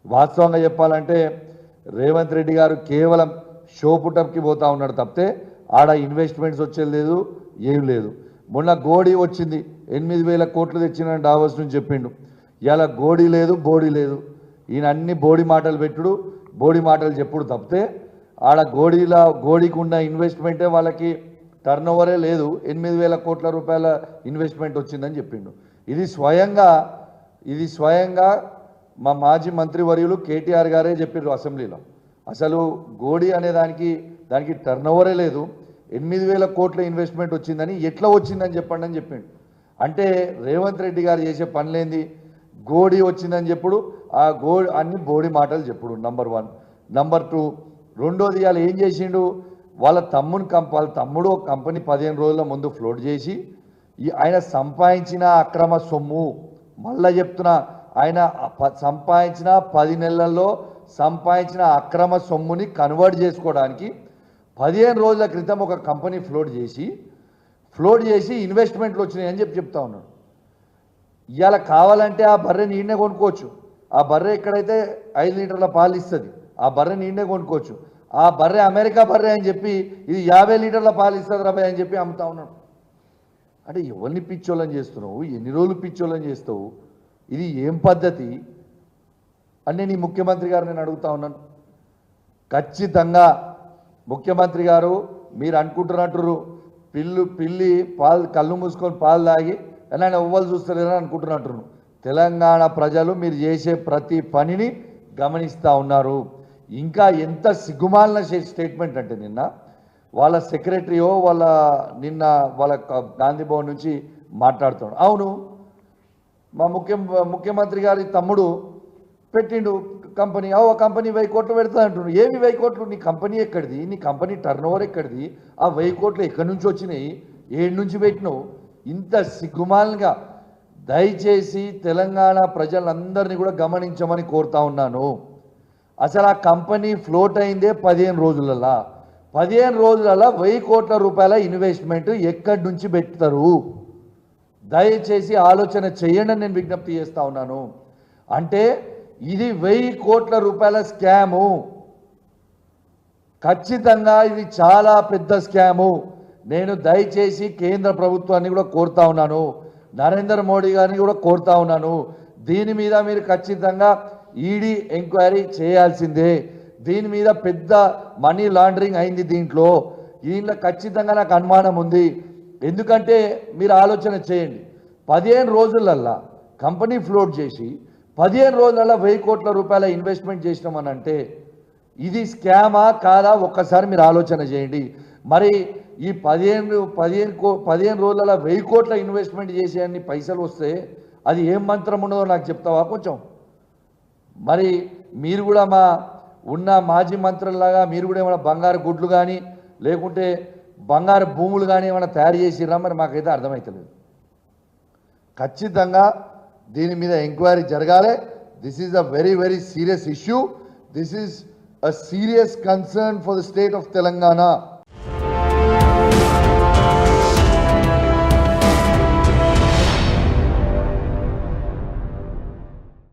వాస్తవంగా చెప్పాలంటే రేవంత్ రెడ్డి గారు కేవలం షో పుటప్కి పోతా ఉన్నాడు తప్పితే ఆడ ఇన్వెస్ట్మెంట్స్ వచ్చేది లేదు, ఏం లేదు. మొన్న గోడీ వచ్చింది, 8,000 కోట్లు తెచ్చిన డావోస్ నుంచి చెప్పిండు. ఇలా గోడీ లేదు, బోడీ లేదు. ఈయన అన్ని బోడి మాటలు పెట్టుడు, బోడి మాటలు చెప్పుడు తప్పితే ఆడ గోడీకి ఉన్న ఇన్వెస్ట్మెంటే వాళ్ళకి టర్న్ ఓవరే లేదు. 8,000 కోట్ల రూపాయల ఇన్వెస్ట్మెంట్ వచ్చిందని చెప్పిండు. ఇది స్వయంగా మా మాజీ మంత్రివర్యులు కేటీఆర్ గారే చెప్పారు అసెంబ్లీలో. అసలు గోడీ అనే దానికి టర్న్ ఓవరే లేదు, 8,000 కోట్ల ఇన్వెస్ట్మెంట్ వచ్చిందని ఎట్లా వచ్చిందని చెప్పండి అని చెప్పిండు. అంటే రేవంత్ రెడ్డి గారు చేసే పనులేంది, గోడీ వచ్చిందని చెప్పుడు, ఆ అన్ని బోడి మాటలు చెప్పుడు. నంబర్ 1. నంబర్ 2, రెండోది ఇవాళ ఏం చేసిండు, వాళ్ళ తమ్ముడు ఒక కంపెనీ 15 రోజుల ముందు ఫ్లోట్ చేసి ఆయన సంపాదించిన అక్రమ సొమ్ము, మళ్ళా చెప్తున్నా, ఆయన సంపాదించిన 10 నెలల్లో సంపాదించిన అక్రమ సొమ్ముని కన్వర్ట్ చేసుకోవడానికి 15 రోజుల క్రితం ఒక కంపెనీ ఫ్లోట్ చేసి ఇన్వెస్ట్మెంట్లు వచ్చినాయని చెప్తా ఉన్నాడు. ఇవాళ కావాలంటే ఆ బర్రె నీడనే కొనుక్కోవచ్చు. ఆ బర్రె ఎక్కడైతే 5 లీటర్ల పాలు ఇస్తుంది, ఆ బర్రె నీడనే కొనుక్కోవచ్చు. ఆ బర్రె అమెరికా బర్రె అని చెప్పి ఇది 50 లీటర్ల పాలు ఇస్తుంది రాబాయ్ అని చెప్పి అమ్ముతా ఉన్నాడు. అంటే ఎవరిని పిచ్చోళ్ళని చేస్తున్నావు, ఎన్ని రోజులు పిచ్చోళ్ళని చేస్తావు, ఇది ఏం పద్ధతి అని నేను ముఖ్యమంత్రి గారు నేను అడుగుతా ఉన్నాను. ఖచ్చితంగా ముఖ్యమంత్రి గారు మీరు అనుకుంటున్నట్టు పిల్లి పాలు కళ్ళు మూసుకొని పాలు తాగి అని ఆయన ఎవ్వరు చూస్తలేరని అనుకుంటున్నట్టు. తెలంగాణ ప్రజలు మీరు చేసే ప్రతి పనిని గమనిస్తూ ఉన్నారు. ఇంకా ఎంత సిగ్గుమాలిన స్టేట్మెంట్ అంటే నిన్న వాళ్ళ సెక్రటరీయో వాళ్ళ గాంధీ భవన్ నుంచి మాట్లాడుతున్నాడు. అవును, మా ముఖ్యమంత్రి గారి తమ్ముడు పెట్టిండు కంపెనీ, ఆ కంపెనీ 1000 కోట్లు పెడతా అంటున్నాడు. ఏమి 1000 కోట్లు? నీ కంపెనీ ఎక్కడిది? నీ కంపెనీ టర్న్ ఓవర్ ఎక్కడిది? ఆ 1000 కోట్లు ఎక్కడి నుంచి వచ్చినాయి? ఏడు నుంచి పెట్టినావు? ఇంత సిగ్గుమాలంగా దయచేసి తెలంగాణ ప్రజలందరినీ కూడా గమనించమని కోరుతా ఉన్నాను. అసలు ఆ కంపెనీ ఫ్లోట్ అయిందే 15 రోజులలో. 15 రోజులలో 1000 కోట్ల రూపాయల ఇన్వెస్ట్మెంట్ ఎక్కడి నుంచి పెడతారు? దయచేసి ఆలోచన చేయండి అని నేను విజ్ఞప్తి చేస్తా ఉన్నాను. అంటే ఇది 1000 కోట్ల రూపాయల స్కాము. ఖచ్చితంగా ఇది చాలా పెద్ద స్కాము. నేను దయచేసి కేంద్ర ప్రభుత్వాన్ని కూడా కోరుతా ఉన్నాను, నరేంద్ర మోడీ గారిని కూడా కోరుతా ఉన్నాను, దీని మీద మీరు ఖచ్చితంగా ఈడీ ఎంక్వైరీ చేయాల్సిందే. దీని మీద పెద్ద మనీ లాండరింగ్ అయింది. దీంట్లో ఖచ్చితంగా నాకు అనుమానం ఉంది. ఎందుకంటే మీరు ఆలోచన చేయండి, 15 రోజులల్లా కంపెనీ ఫ్లోట్ చేసి 15 రోజులలో 1000 కోట్ల రూపాయల ఇన్వెస్ట్మెంట్ చేసినామని అంటే ఇది స్కామా కాదా? ఒక్కసారి మీరు ఆలోచన చేయండి. మరి ఈ 15 రోజులలో 1000 కోట్ల ఇన్వెస్ట్మెంట్ చేసే అన్ని పైసలు వస్తే అది ఏం మంత్రం ఉన్నదో నాకు చెప్తావా కొంచెం? మరి మీరు కూడా ఉన్న మాజీ మంత్రుల్లాగా మీరు కూడా ఏమైనా బంగారు గుడ్లు కానీ లేకుంటే బంగారు భూములు కానీ ఏమైనా తయారు చేసిరా? మరి మాకైతే అర్థమవుతలేదు. ఖచ్చితంగా దీని మీద ఎంక్వైరీ జరగాలి. This is a very very serious issue. This is a serious concern for the state of Telangana.